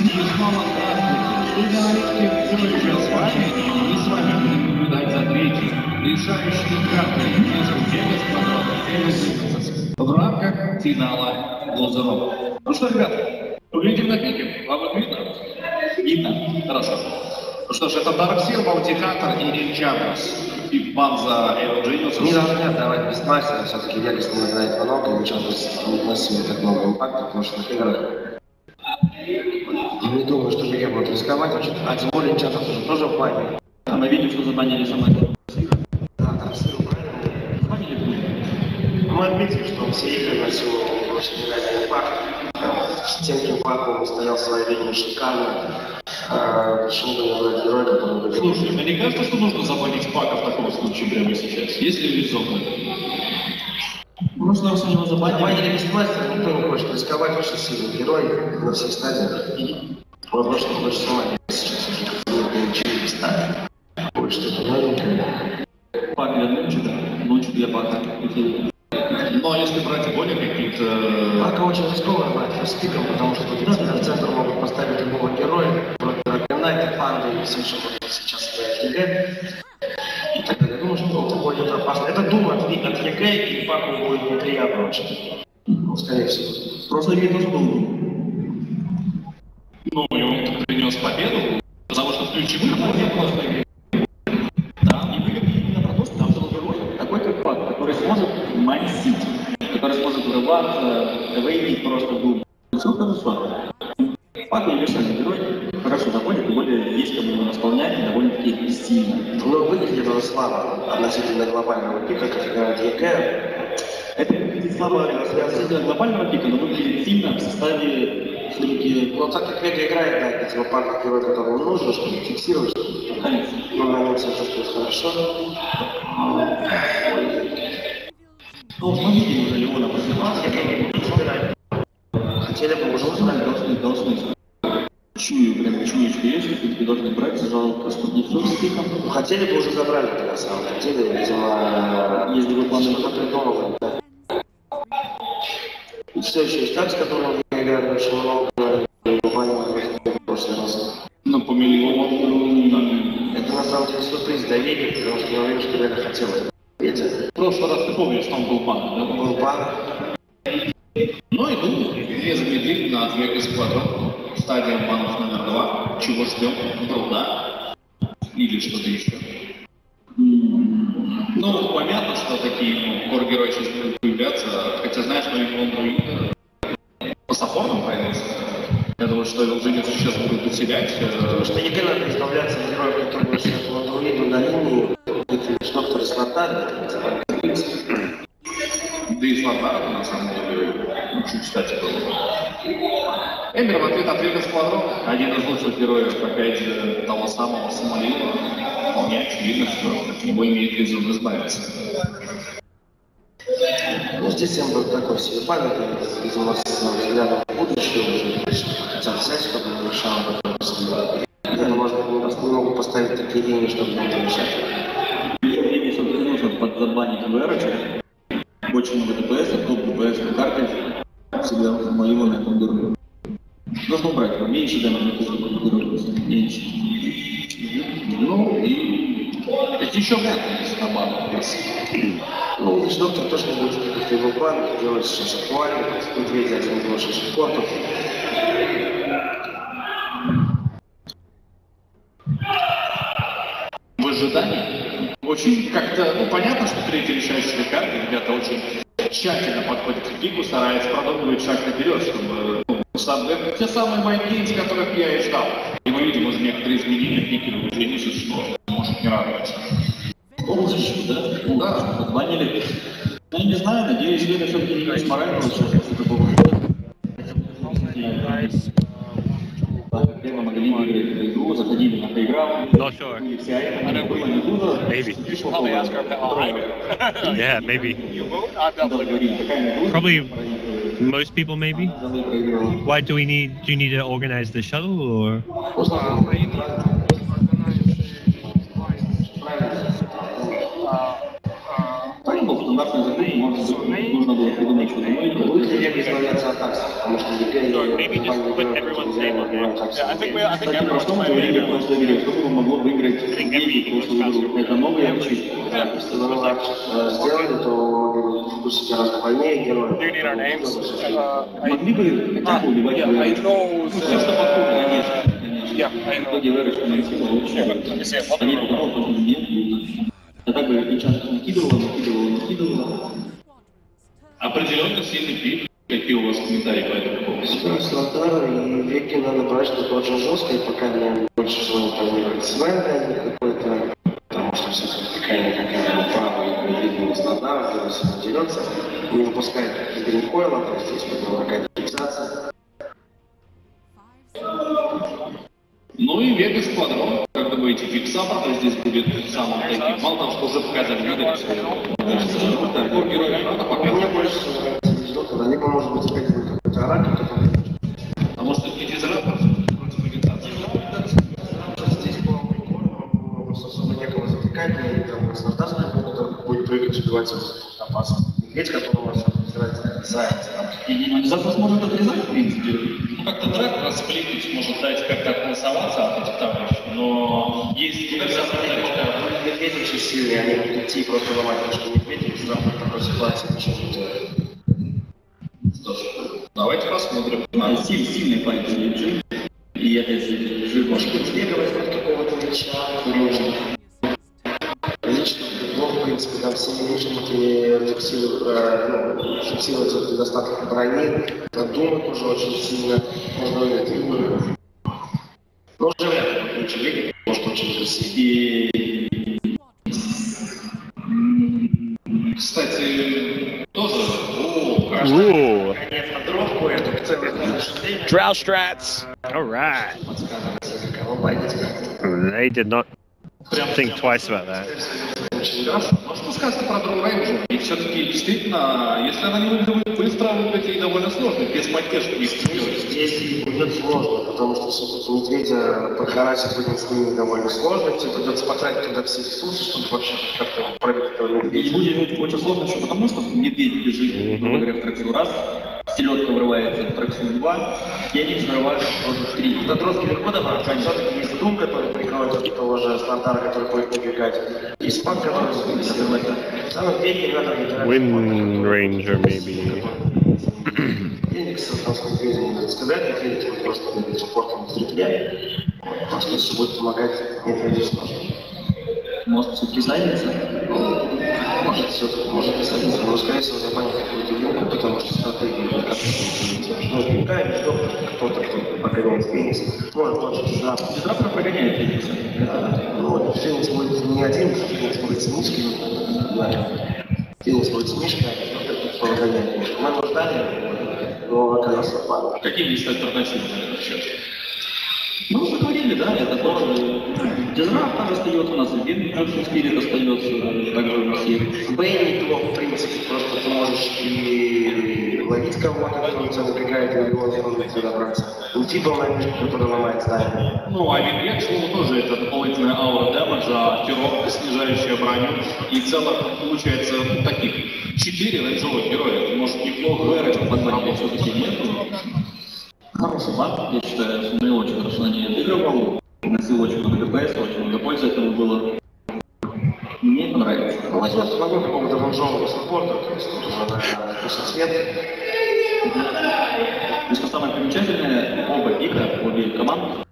И снова здравствуйте. Что говорите, все еще с вами? И с вами будем наблюдать за третьей решающей картой между Vega Squadron и Vega в рамках финала лузеров. Ну что, ребята, поглядим на пике. Вам видно? Видно? Хорошо. Ну что ж, это Дарксир, Балтихатор и Ринчадрос. И Банза Эвджиниус. Не должны отдавать без мастера, все-таки Вегас не играет много, и Ринчадрос не вносит так много импакта в прошлых играх. Не думаю, что Вега будет рисковать, а тем более Ринчадрос тоже в плане. Мы видим, что забанили самое. Да, Дарксир правильно. Мы отметили, что все игры носил очень нереальный импакт. С тем импактом стоял своей линии шикарно. Почему бы не выбрать героя, который выиграл? Слушай, мне не кажется, что нужно забанить пака в таком случае прямо сейчас, если резонно. Можно все равно забанить. Забанили без мастера, никто не хочет рисковать, очень сильный герой на всех стадиях. Вопрос, что хочет сломать сейчас уже ничего не ставит. Ой, что-то новенькое. Пак для ночи, да. Ночью для пака. Но если брать более какие-то... Пака очень рискованно брать с пиком, потому что тут в центр могут поставить любого героя. Гранайта, панды и все, что сейчас играет ЕГЭ. И так далее. Думаю, что это будет опасно. Это дума от ЕГЭ, и Паку будет неприятно очень. Ну, скорее всего. Просто ЕГЭ тоже был дум. Ну, и он принес победу, потому что в ключевых моментах просто ЕГЭ. Да, и мы говорим именно про то, что там был герой, такой как Пак, который сможет майнсить, который сможет вырываться, вейнить просто дум. Все хорошо. Пак универсальный герой, хорошо заходит, и более есть кому его исполнять, и довольно-таки сильно. Но выглядит он слабо относительно глобального пика, как играет ЕГЭ. Это выглядит слабо относительно глобального пика, но выглядит сильно в составе все-таки... Ну, так как Вега играет, да, это типа Пак герой, которого нужно, чтобы фиксировать, чтобы на нем себя чувствует хорошо. Ну, смотрите, уже Леона поснимался, хотели бы уже узнать, должны. Чую, прям чую, что есть, все-таки должны брать, жалко, что не все с пиком. Хотели бы уже забрали, на самом деле, видимо, если вы планы придумывали, да. И все еще есть так, с которым я играю очень много, буквально в прошлый раз. Ну, по миллиону, это на самом деле сюрприз для Веги, потому что я уверен, что Вега хотела это. В прошлый раз ты помнишь, что он был пан, да? Был пан. Ну и тут незамедлительно от Vega Squadron. Стадия банов номер 2. Чего ждем? Труда? Или что-то еще? Ну, понятно, что такие кор-герои сейчас будут появляться. Хотя, знаешь, он по саппортам появился. Я думаю, что Эвджиниус сейчас будет усилять. Потому что ЕГЭ надо избавляться от героев, которые сейчас в андроиду на линии. Что, кто рассмотрел, да и Славнаров, на самом деле, очень кстати было. Эмер в ответ от Vega Squadron, один из лучших героев, опять же, того самого Самолива. Вполне очевидно, что от него имеет резон избавиться. Ну, здесь он был такой себе памятный, видимо, с взглядом в будущее уже хотел взять, чтобы не мешал бы. Это, может быть, не могут поставить такие линии, чтобы не мешать. Если нужно подзабанить ВР, очень много ДПС, топ ДПС на карте, всегда моего на этом герою. Должно брать, меньше дамажа на каждого героя, меньше. Ну и это еще вряд ли есть на банку. Ну, видишь, доктор тоже не будет каких-то его планов, делать сейчас актуально, медведя один из лучших спортов. В ожидании очень как-то, ну понятно, что третья решающая карта, ребята очень тщательно подходят к пику, стараются продумывать шаг наперед, чтобы те самые майнгеймс, которых я и ждал. И мы видим уже некоторые изменения, некие движения, что может не радовать. Полностью, да? Да, подбанили. Ну, я не знаю, надеюсь, Вега все-таки не есть морально лучше после такого. Первым могли выиграть эту игру, заходили на плейграунд. Not sure. Maybe. Yeah, maybe. Probably most people, maybe. Why do we need? Do you need to organize the shuttle, or? Нужно было придумать что-то новенькое. Вега избавляться от такса, потому что Вега и компания играют, которые убивают такса. Кстати, простому теории просто говорил, что бы могло выиграть Веги прошлую игру. Это новый арчи. Если бы мы сделали, то выпустить гораздо больнее героев. Могли бы хотя бы убивать Вега. Ну, просто подходы, конечно. В итоге Вега финансировала лучше. Они потому что нет. А так бы часто накидывала. Определенно сильный пик. Какие у вас комментарии по этому поводу? Слотар и Веги надо брать что-то очень жесткое, пока мне больше всего не планирует свайм какой-то, потому что все-таки какая-то право и видно Слотара, где он сильно дерется, не выпускает гринкойла, то есть здесь какая-то фиксация. Ну и Vega Squadron, как думаете, фиксатор здесь будет самым таким? Мало того, что уже показали видео, что герой Дота пока. Мне больше нравится Дота, либо может быть опять будет какой-то Араки, который... А может это не дизраптор против вегетации? Здесь было прикольно, просто особо некого затыкать, и там консультация, который будет прыгать, убивать опасно. Медведь, которого сразится. Завтра сможет отрезать, в принципе. Ну как-то драк расплитить, может дать как-то голосоваться от этих товарищей, но есть Медведь очень сильный, они будут идти и просто ломать, потому что медведь в такой ситуации ничего не делает. Что ж, давайте посмотрим. Сильный парень Джим. И опять же, Джим. Может быть, Вега возьмет какого-то лича, художника. Лично, в принципе, там все личники фиксируются недостаток брони, думать уже очень сильно, можно это. Но уже вряд ли лучше Веги, может очень красивый. Кстати, тоже, Ooh. Drow strats. All right. They did not think twice about that. Можно сказать про Дроу Рейнджер. И все-таки действительно, если она не выигрывает быстро, выиграть ей довольно сложно, без поддержки их. Здесь будет сложно, потому что все-таки медведя подхарасить будет с ними довольно сложно, тебе придется потратить туда все ресурсы, чтобы вообще как-то пробить этого медведя. И будет очень сложно еще потому, что медведь бежит, грубо говоря, в трексу раз, селедка вырывается в трексу 2, и они взрывают в 3. До троски легко добраться, все-таки есть Дум, который прикроет того же Слотара, который будет убегать. Есть Спан, который забивает. Самых Веги не надо выбирать. Wind Ranger, maybe. Феникс там с медведем не сказать, Феникс будет просто быть суппортом зрителя. Просто все будет помогать медведю сложно. Может, все-таки садится? Может, все-таки, может не садиться, но, скорее всего, забанить какую-то вилку, потому что стратегия будет как-то ну, вилка, что кто-то, кто погоняет Феникс. Может, лучше дизраптор. Дизраптор прогоняет Феникса. Ну, Феникс будет не один, Феникс будет с мишкой. Феникс будет с мишкой, а кто-то погоняет мишку. Мы его ждали, но оказался пара. Какие есть альтернативы на этот счет? Мы уже говорили, да, это тоже. Дизраптор остается у нас, Венджершн Спирит остается, также у нас есть. Бэй неплохо, в принципе, просто ты можешь и ловить кого-то, кто у тебя забегает, и его не добраться. Ультибл на мишку, который ломает здание. Ну, а Винья, к слову, тоже это дополнительная аура дэмэджа, актировка, снижающая броню. И в целом получается таких 4 рейнджовых героя. Может, неплохо вырыть, Подборки все-таки нету. Хороший баг, я считаю, что мы очень хорошо на ней отыгрывал. Носил очень много ДПС, очень много пользы этому было. Мне это нравится. Возьмет много какого-то бомжового саппорта, то есть тут уже на вкусный цвет. И что самое примечательное, оба пика, обе команды,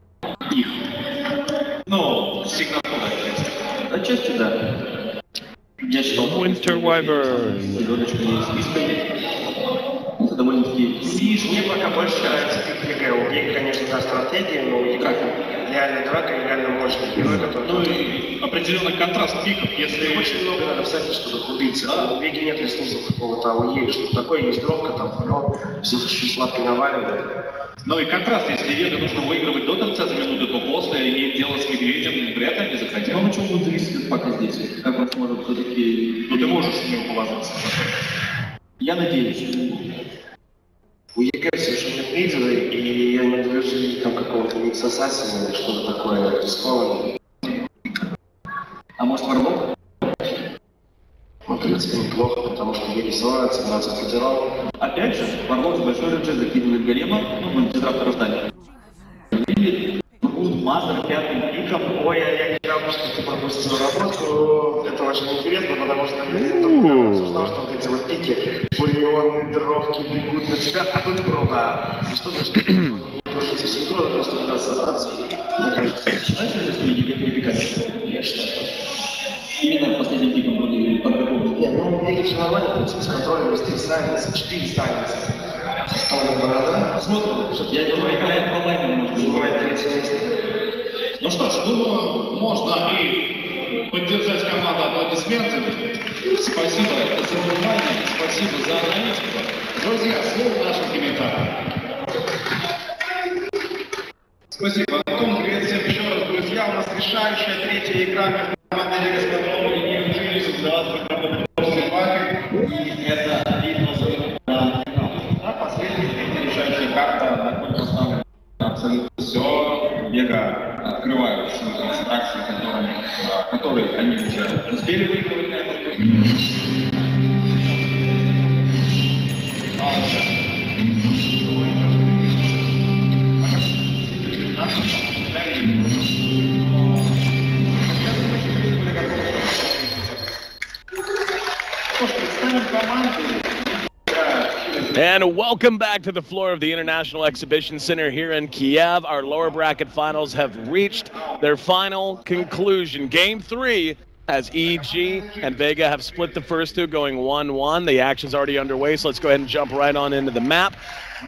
их. ну, сигнатура есть. Отчасти да. Я считал, Winter Wyvern. селедочка есть спиской. Это довольно-таки... Мне пока больше нравится пик ЕГЭ. У Веги, конечно, да, стратегия, но как реально драка и реально мощный герой, который... Ну и определенный контраст пиков, если... Очень много надо всадить, чтобы убиться. Да? У Веги нет ресурсов какого-то АУЕ, что такое, есть дровка, там, но все чуть-чуть сладко наваливает. Ну и контраст, если Вега нужно выигрывать до конца минуты, то после иметь дело с медведем, вряд ли они захотят. Но на чем будет зависеть от пока здесь? Как он сможет все-таки... Ну ты можешь с ним положиться. Я надеюсь. У ЕГЭ все еще нет лидера, и я не вижу там какого-то микс ассасина или что-то такое рискованное. А может, Варвок? Ну, в принципе, неплохо. плохо, потому что Веги ссылаются, 17 федерал. Опять же, Варлок с большой рычаг закидывает голема, ну, дизраптора здания. И будут мастер пятым пиком. Ой, я не рад, что ты пропустил работу. Это очень интересно, потому что я обсуждал, что вот эти вот пики, пулеоны, дровки бегут на тебя, а тут круга. Что значит? Потому что здесь трудно просто туда собраться. Знаете, если не перебегать? Я считаю. Именно последним пиком вроде подготовлен. Не, ну у меня все нормально, в принципе, с контролем, с 3 сайленса, 4 сайленса. Посмотрим, что я думаю, играет по лайну, может быть, бывает третье место. Ну что ж, думаю, можно и поддержать команду аплодисментами. Спасибо за внимание, спасибо за аналитику. Друзья, слово в нашем комментарии. Спасибо, Антон, привет всем еще раз, друзья. У нас решающая третья игра между командой Vega Squadron и New и это видно за последняя третья решающая карта находится там абсолютно все. Vega открывают свою концентрацию, которые они уже успели выигрывать на этом. And welcome back to the floor of the International Exhibition Center here in Kiev. Our lower bracket finals have reached their final conclusion. Game 3, as EG and Vega have split the first two, going 1-1. The action's already underway, so let's go ahead and jump right on into the map.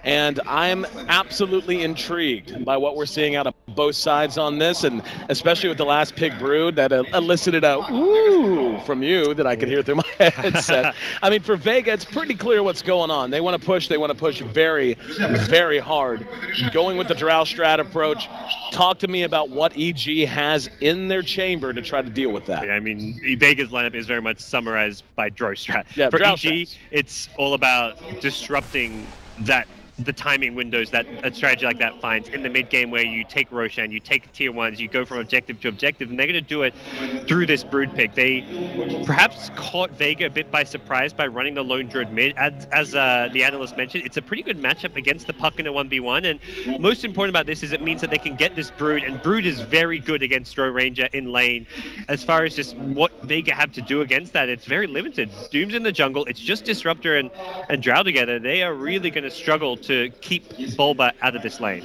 And I'm absolutely intrigued by what we're seeing out of both sides on this, and especially with the last pick brood that elicited a "ooh" from you that I could hear through my headset. I mean, for Vega, it's pretty clear what's going on. They want to push very, very hard. Going with the Drow Strat approach. Talk to me about what EG has in their chamber to try to deal with that. I mean, Vega's lineup is very much summarized by Drow Strat. Yeah, for Drow EG, strats. it's all about disrupting the timing windows that a strategy like that finds in the mid game, where you take Roshan, you take tier 1s, you go from objective to objective, and they're going to do it through this brood pick. They perhaps caught Vega a bit by surprise by running the lone druid mid. As the analyst mentioned, it's a pretty good matchup against the puck in a 1v1, and most important about this is it means that they can get this brood, and brood is very good against Drow Ranger in lane. As far as just what Vega have to do against that, it's very limited. Doom's in the jungle, it's just Disruptor and Drow together. They are really going to struggle to keep Bulba out of this lane.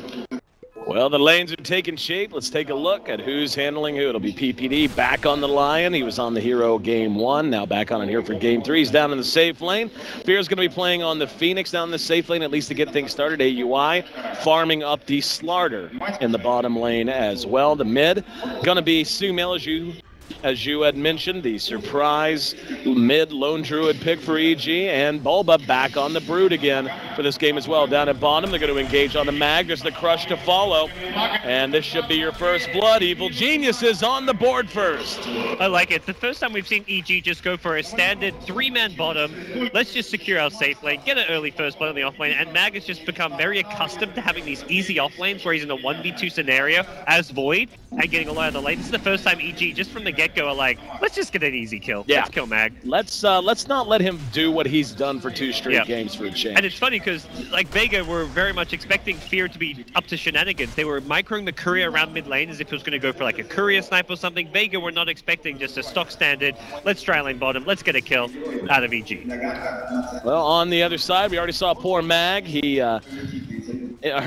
Well, the lanes are taking shape. Let's take a look at who's handling who. It'll be PPD back on the Lion. He was on the Hero game 1, now back on it here for game 3. He's down in the safe lane. Fear's going to be playing on the Phoenix down in the safe lane, at least to get things started. AUI farming up the Slarter in the bottom lane as well. The mid going to be Sumail, as you had mentioned, the surprise mid lone druid pick for EG, and Bulba back on the brood again for this game as well. Down at bottom, they're going to engage on the mag. There's the crush to follow, and this should be your first blood. Evil Geniuses on the board first. I like it. It's the first time we've seen EG just go for a standard 3-man bottom. Let's just secure our safe lane, get an early first blood on the off lane, and Mag has just become very accustomed to having these easy off lanes where he's in a 1v2 scenario as Void and getting a lot of the lane. This is the first time EG, just from the get-go, are like, let's just get an easy kill. Yeah. Let's kill Mag. Let's not let him do what he's done for 2 straight games for a change. And it's funny because, like, Vega were very much expecting Fear to be up to shenanigans. They were microing the courier around mid lane as if it was going to go for like a courier snipe or something. Vega were not expecting just a stock standard, let's try lane bottom, let's get a kill out of EG. Well, on the other side, we already saw poor Mag. He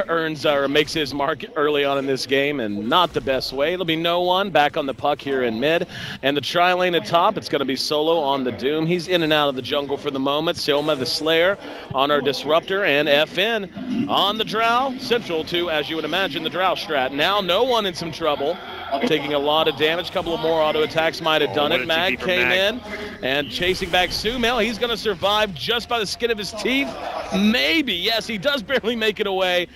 earns or makes his mark early on in this game, and not the best way. It'll be no one back on the puck here in mid, and the tri lane at top, it's going to be Solo on the Doom. He's in and out of the jungle for the moment. Silma the Slayer on our Disruptor, and FN on the Drow, central to, as you would imagine, the Drow strat. Now no one in some trouble, taking a lot of damage. A couple of more auto attacks might have done it. Mag came in and chasing back Sumail. He's going to survive just by the skin of his teeth. Maybe, yes, he does barely make it away.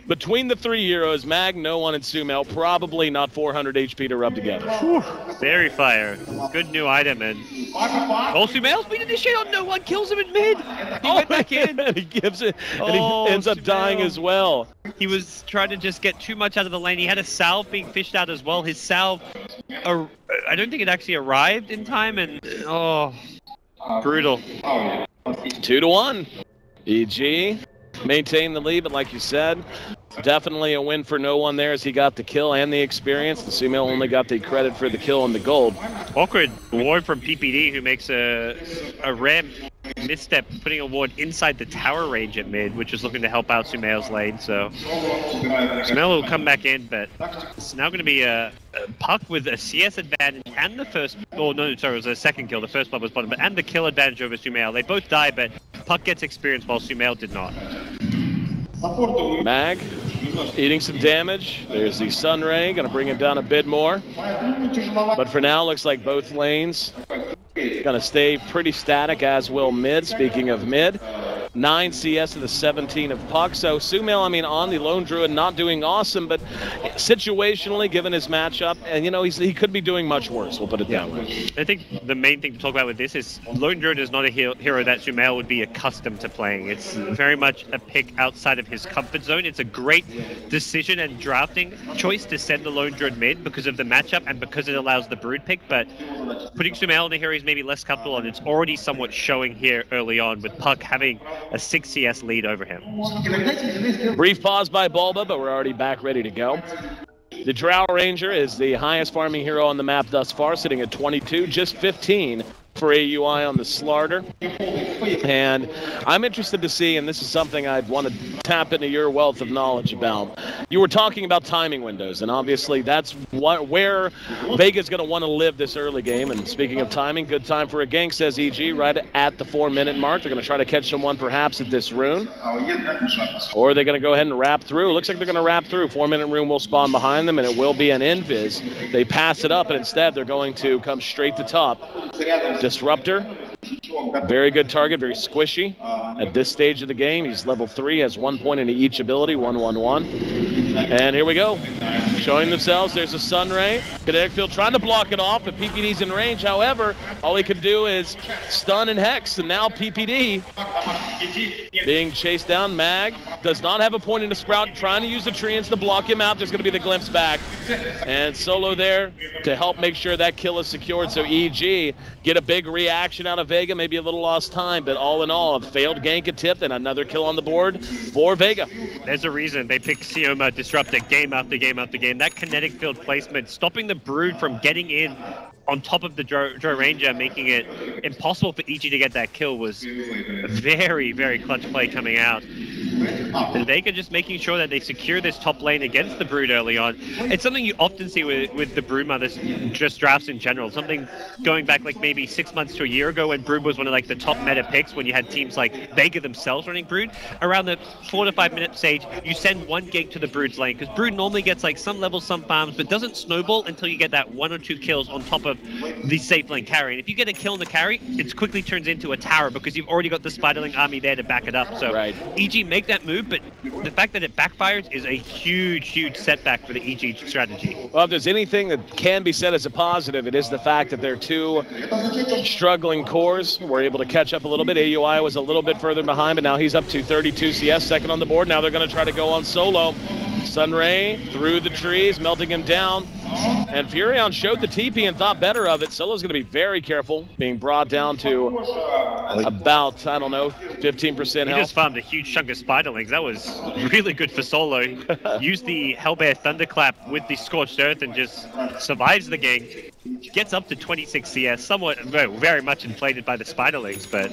Between the 3 heroes, Mag, no one, and Sumail, probably not 400 HP to rub together. Whew. Very fire. Good new item, and Sumail's beating the shit on no one, kills him in mid. He went back in. And he gives it, and he ends up dying as well. He was trying to just get too much out of the lane. He had a salve being fished out as well. His salve, I don't think it actually arrived in time, and Brutal. 2-1. EG maintain the lead, but like you said, definitely a win for no one there as he got the kill and the experience. The Sumail only got the credit for the kill and the gold. Awkward ward from PPD, who makes a rare misstep, putting a ward inside the tower range at mid, which is looking to help out Sumail's lane. So Sumail will come back in, but it's now going to be a Puck with a CS advantage and the first, oh no, sorry, it was a second kill. The first blood was bottom, but and the kill advantage over Sumail. They both die, but Puck gets experience while Sumail did not. Mag eating some damage. There's the Sunray, gonna bring him down a bit more. But for now, looks like both lanes gonna stay pretty static, as will mid. Speaking of mid, 9 CS to the 17 of Puck. So Sumail, I mean, on the Lone Druid, not doing awesome, but situationally, given his matchup, and you know, he could be doing much worse, we'll put it that way. I think the main thing to talk about with this is Lone Druid is not a hero that Sumail would be accustomed to playing. It's very much a pick outside of his comfort zone. It's a great decision and drafting choice to send the Lone Druid mid because of the matchup and because it allows the Brood pick, but putting Sumail in a hero he's maybe less comfortable on, it's already somewhat showing here early on with Puck having a 6 CS lead over him. Brief pause by Bulba, but we're already back ready to go. The Drow Ranger is the highest farming hero on the map thus far, sitting at 22, just 15 for AUI on the Slarder. And I'm interested to see, and this is something I'd want to tap into your wealth of knowledge about. You were talking about timing windows, and obviously that's where Vega's going to want to live this early game. And speaking of timing, good time for a gank, says EG, right at the 4-minute mark. They're going to try to catch someone perhaps at this rune. Or are they going to go ahead and wrap through? It looks like they're going to wrap through. 4-minute rune will spawn behind them, and it will be an invis. They pass it up, and instead they're going to come straight to top. Disruptor, very good target, very squishy. At this stage of the game, he's level 3, has 1 point into each ability, 1-1-1. And here we go, showing themselves. There's a Sunray. Kinetic Field trying to block it off, but PPD's in range. However, all he can do is stun and hex, and now PPD being chased down. Mag does not have a point into Sprout, trying to use the treants to block him out. There's going to be the glimpse back. And Solo there to help make sure that kill is secured. So EG get a big reaction out of Vega, maybe a little lost time, but all in all, a failed gank attempt and another kill on the board for Vega. There's a reason they pick Sioma Disruptor game after game after game. That kinetic field placement, stopping the Brood from getting in on top of the Drow Ranger, making it impossible for EG to get that kill, was a very, very clutch play coming out. And Vega just making sure that they secure this top lane against the Brood early on. It's something you often see with the Broodmother just drafts in general. Something going back like maybe 6 months to a year ago when Brood was one of like the top meta picks, when you had teams like Vega themselves running Brood. Around the 4 to 5 minute stage, you send one gank to the Brood's lane, because Brood normally gets like some levels, some farms, but doesn't snowball until you get that 1 or 2 kills on top of the safe lane carry. And if you get a kill in the carry, it quickly turns into a tower because you've already got the Spiderling army there to back it up. So right. EG make that move, but the fact that it backfires is a huge, huge setback for the EG strategy. Well, if there's anything that can be said as a positive, it is the fact that their 2 struggling cores were able to catch up a little bit. AUI was a little bit further behind, but now he's up to 32 CS, second on the board. Now they're going to try to go on Solo. Sunray through the trees, melting him down. And Furion showed the TP and thought better of it. Solo's going to be very careful, being brought down to about, I don't know, 15% health. He just farmed a huge chunk of Spiderlings. That was really good for Solo. Used the Hellbear Thunderclap with the Scorched Earth and just survives the game. Gets up to 26 CS, somewhat, very much inflated by the Spiderlings, but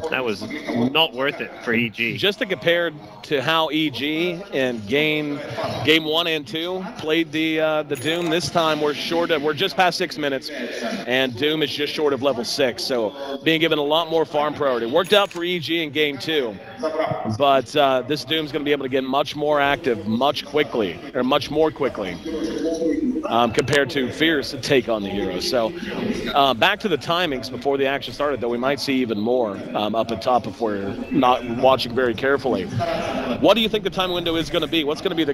that was not worth it for EG. Just to compare to how EG in game 1 and 2 played the Doom, this time we're just past 6 minutes, and Doom is just short of level 6, so being given a lot more farm priority. Worked out for EG in game 2, but this Doom's going to be able to get much more active much more quickly. Compared to Fierce take on the hero. So back to the timings before the action started, though we might see even more up at top if we're not watching very carefully. What do you think the time window is going to be? What's going to be the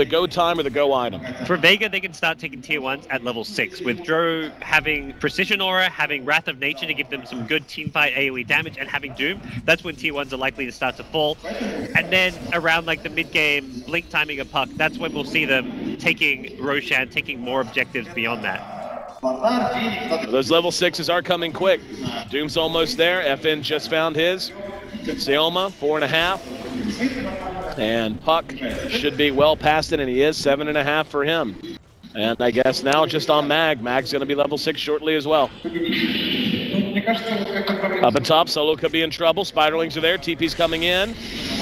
go time or the go item? For Vega, they can start taking tier 1s at level 6, with Drow having Precision Aura, having Wrath of Nature to give them some good teamfight AoE damage, and having Doom. That's when tier 1s are likely to start to fall. And then around like the mid-game blink timing of Puck, that's when we'll see them taking Roshan, taking more objectives beyond that. Those level 6s are coming quick. Doom's almost there. FN just found his. Seoma, 4.5. And Puck should be well past it, and he is 7.5 for him. And I guess now just on Mag. Mag's going to be level 6 shortly as well. Up at top, Solo could be in trouble. Spiderlings are there. TP's coming in.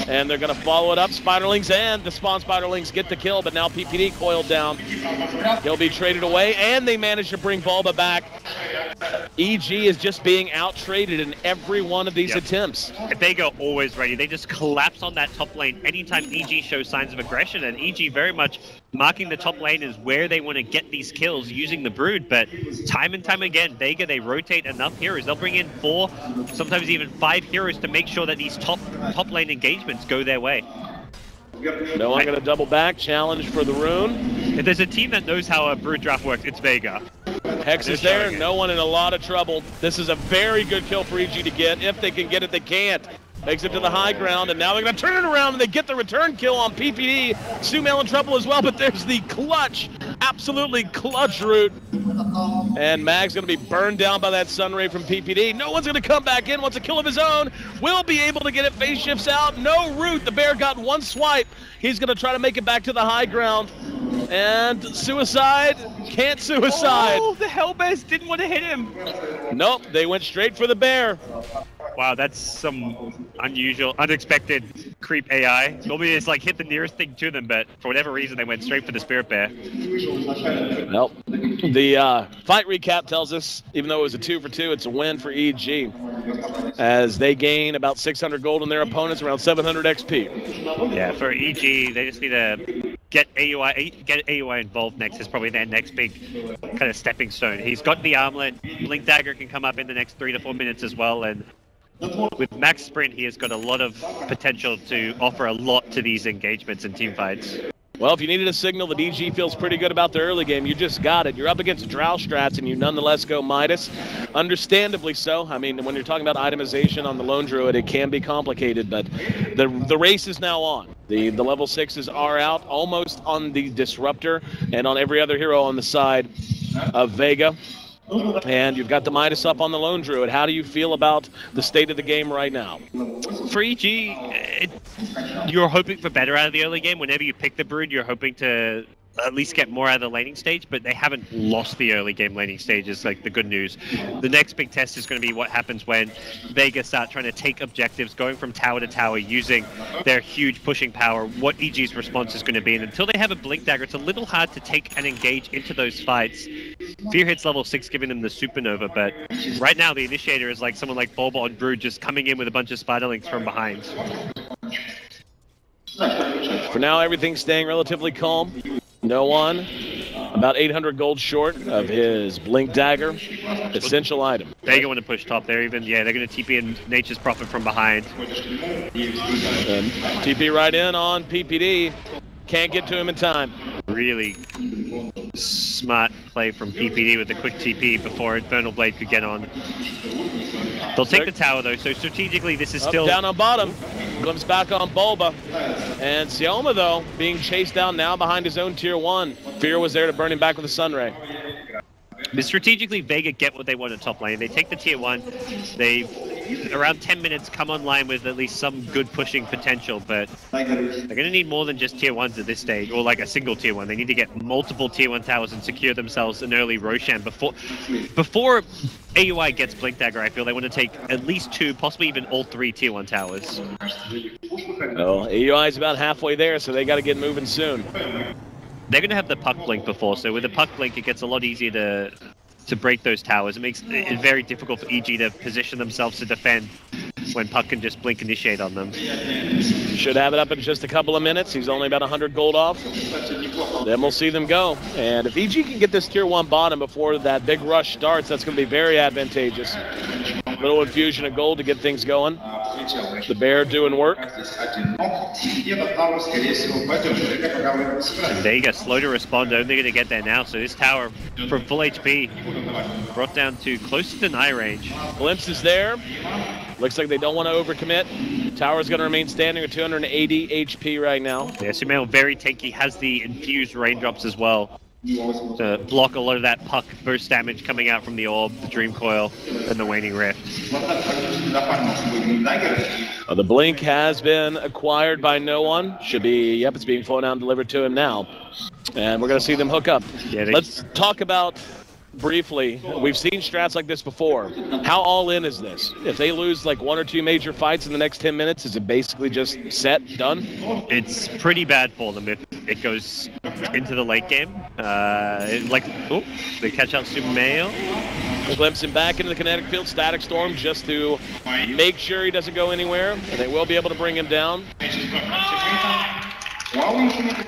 And they're going to follow it up. Spiderlings and the spawn Spiderlings get the kill, but now PPD coiled down. He'll be traded away, and they manage to bring Bulba back. EG is just being out-traded in every one of these attempts. Vega always ready. They just collapse on that top lane anytime EG shows signs of aggression, and EG very much marking the top lane is where they want to get these kills using the Brood. But time and time again, Vega, they rotate enough heroes. They'll bring in 4, sometimes even 5 heroes to make sure that these top lane engagements go their way. No one going to double back. Challenge for the rune. If there's a team that knows how a Brood draft works, it's Vega. Hex is there. No one in a lot of trouble. This is a very good kill for EG to get. If they can get it, they can't. Makes it to the high ground, and now they're going to turn it around, and they get the return kill on PPD. Sumail in trouble as well, but there's the clutch, absolutely clutch root. And Mag's going to be burned down by that Sunray from PPD. No one's going to come back in. Wants a kill of his own. Will be able to get it. Phase shifts out. No root. The bear got one swipe. He's going to try to make it back to the high ground. And suicide. Can't suicide. Oh, the Hellbears didn't want to hit him. Nope, they went straight for the bear. Wow, that's some unusual, unexpected creep AI. Normally it's like hit the nearest thing to them, but for whatever reason they went straight for the Spirit Bear. Well, the fight recap tells us, even though it was a 2 for 2, it's a win for EG. As they gain about 600 gold on their opponents, around 700 XP. Yeah, for EG, they just need to get AUI involved next. Is probably their next big kind of stepping stone. He's got the armlet. Blink Dagger can come up in the next 3 to 4 minutes as well, and with max sprint, he has got a lot of potential to offer a lot to these engagements and team fights. Well, if you needed a signal that EG feels pretty good about the early game, you just got it. You're up against Drow strats, and you nonetheless go Midas. Understandably so. I mean, when you're talking about itemization on the Lone Druid, it can be complicated, but the race is now on. The level 6s are out, almost on the Disruptor, and on every other hero on the side of Vega. And you've got the Midas up on the Lone Druid. How do you feel about the state of the game right now? For EG, you're hoping for better out of the early game. Whenever you pick the Brood, you're hoping to at least get more out of the laning stage, but they haven't lost the early game laning stage is like the good news. The next big test is going to be what happens when Vega start trying to take objectives, going from tower to tower, using their huge pushing power, what EG's response is going to be. And until they have a Blink Dagger, it's a little hard to take and engage into those fights. Fear hits level 6, giving them the supernova, but right now the initiator is like someone like Bulba on Brood just coming in with a bunch of Spiderlings from behind. For now, everything's staying relatively calm. No one about 800 gold short of his Blink Dagger, essential item. Vega want to push top there even. Yeah, they're going to TP in Nature's Prophet from behind. And TP right in on PPD. Can't get to him in time. Really smart play from PPD with the quick TP before Infernal Blade could get on. They'll take the tower though, so strategically this is still... Down on bottom. Glimpse back on Bulba. And Seoma, though, being chased down now behind his own tier 1. Fear was there to burn him back with a Sunray. But strategically, Vega get what they want at top lane. They take the tier 1. They've, around 10 minutes, come online with at least some good pushing potential, but they're going to need more than just tier 1s at this stage, or like a single tier 1. They need to get multiple tier 1 towers and secure themselves an early Roshan before AUI gets Blink Dagger. I feel they want to take at least 2, possibly even all 3 tier 1 towers. Well, AUI is about halfway there, so they got to get moving soon. They're going to have the Puck Blink before, so with the Puck Blink, it gets a lot easier to break those towers. It makes it very difficult for EG to position themselves to defend when Puck can just Blink Initiate on them. Should have it up in just a couple of minutes. He's only about 100 gold off. Then we'll see them go. And if EG can get this tier 1 bottom before that big rush starts, that's going to be very advantageous. A little infusion of gold to get things going. The bear doing work. And Vega slow to respond, only going to get there now. So this tower from full HP brought down to close to deny range. Glimpse is there. Looks like they don't want to overcommit. Tower's going to remain standing at 280 HP right now. Yeah, Sumail very tanky, has the infused raindrops as well. to block a lot of that puck burst damage coming out from the orb, the Dream Coil, and the Waning Rift. The Blink has been acquired by no one. Should be, yep, it's being flown out and delivered to him now. And we're going to see them hook up. Yeah, Let's talk about, briefly, we've seen strats like this before. How all in is this? If they lose like 1 or 2 major fights in the next 10 minutes, is it basically just set, done? It's pretty bad for them if it goes into the late game. Oh, they catch out Sumail. Glimpse him back into the kinetic field, Static Storm, just to make sure he doesn't go anywhere, and they will be able to bring him down.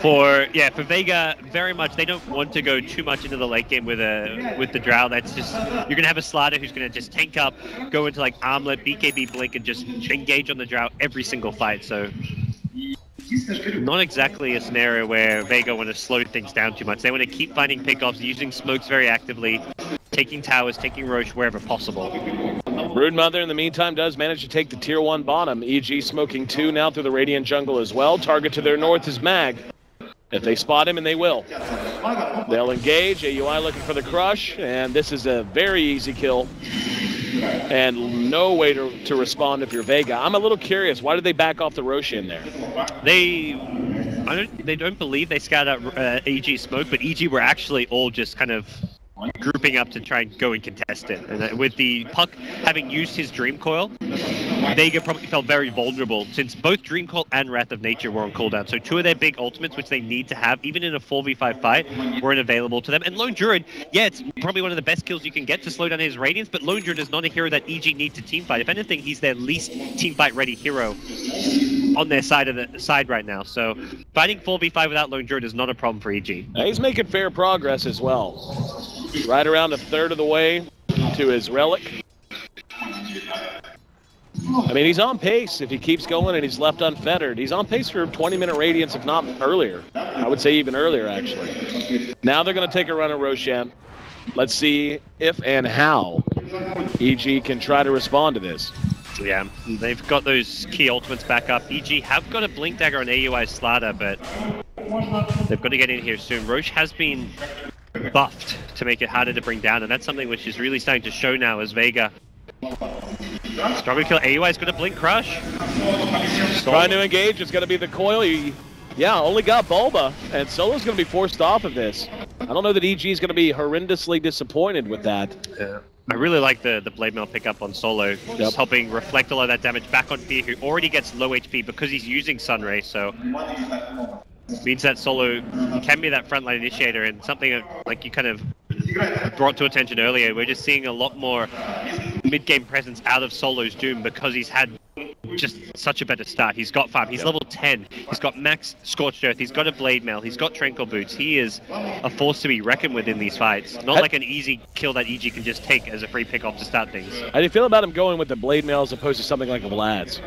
For Vega, very much they don't want to go too much into the late game with the Drow. That's just, you're gonna have a Slider who's gonna just tank up, go into like Armlet, BKB Blink, and just engage on the Drow every single fight. So not exactly a scenario where Vega want to slow things down too much. They want to keep finding pickoffs, using smokes very actively, taking towers, taking Roche wherever possible. Broodmother, in the meantime, does manage to take the tier 1 bottom. EG smoking 2 now through the Radiant jungle as well. Target to their north is Mag. If they spot him, and they will, they'll engage. AUI looking for the crush, and this is a very easy kill. And no way to respond if you're Vega. I'm a little curious, why did they back off the Roshan there? They don't believe they scouted out EG smoke, but EG were actually all just kind of grouping up to try and go and contest it. And with the puck having used his Dream Coil, Vega probably felt very vulnerable since both Dream Coil and Wrath of Nature were on cooldown. So 2 of their big ultimates, which they need to have, even in a 4v5 fight, weren't available to them. And Lone Druid, yeah, it's probably one of the best kills you can get to slow down his Radiance, but Lone Druid is not a hero that EG need to teamfight. If anything, he's their least teamfight ready hero on their side right now. So fighting 4v5 without Lone Druid is not a problem for EG. Now, he's making fair progress as well. Right around 1/3 of the way to his Relic. I mean, he's on pace if he keeps going and he's left unfettered. He's on pace for 20-minute Radiance, if not earlier. I would say even earlier, actually. Now they're going to take a run at Roshan. Let's see if and how EG can try to respond to this. Yeah, they've got those key ultimates back up. EG have got a Blink Dagger on AUI Slider, but they've got to get in here soon. Roche has been buffed to make it harder to bring down, and that's something which is really starting to show now as Vega struggle to kill. AUI's got a Blink Crush. Trying to engage, it's going to be the coil. He, only got Bulba, and Solo's going to be forced off of this. I don't know that EG is going to be horrendously disappointed with that. Yeah. I really like the Blade Mail pickup on Solo, just helping reflect a lot of that damage back on Fear, who already gets low HP because he's using Sunray, so means that Solo can be that frontline initiator, and something like you kind of brought to attention earlier, we're just seeing a lot more mid-game presence out of Solo's Doom because he's had just such a better start. He's got farm, he's level 10, he's got max Scorched Earth, he's got a Blade Mail, he's got Tranquil Boots. He is a force to be reckoned with in these fights. Not like an easy kill that EG can just take as a free pick-off to start things. How do you feel about him going with the Blade Mail as opposed to something like a Vlad's?